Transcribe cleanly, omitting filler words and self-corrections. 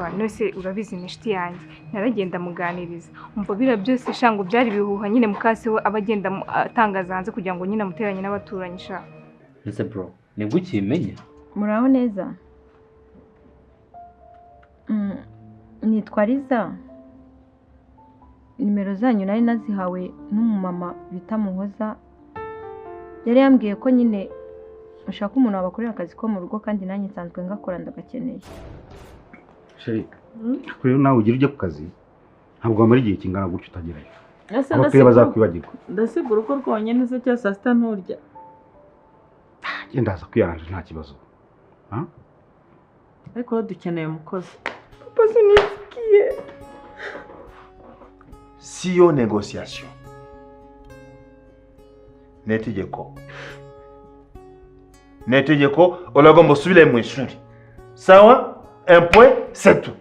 umva nose urabizi nishiti yanjye naragenda muganiriza umva bira byose shango byari bihuha nyine mukase we abagenda atangaza hanze kugira ngo nyine amuteranye n'abaturanyi sha Nse bro nibwo ukimenya muraho neza nitwa Liza nimero zanyu nari nazihawe n'umumama bita Muhoza yari yambwiye ko nyine ushaka umuntu wabakorera akazi ko mu rugo kandi nanjye nsanzwe ngakora ndagakeneye Sheri rero nawe ugira ujye ku kazi ntabwo wamara igihe kingana gutyo utagerayo abakiriya bazakwibagirwa ndasigura uko rwonyine se cya saa sita nturya genda haza kwiyaranje nta kibazo ariko dukeneye umukozi papa sinisikiye si yo négociation netegeko olagomba usubire mu ishuri sawa un point c'est tout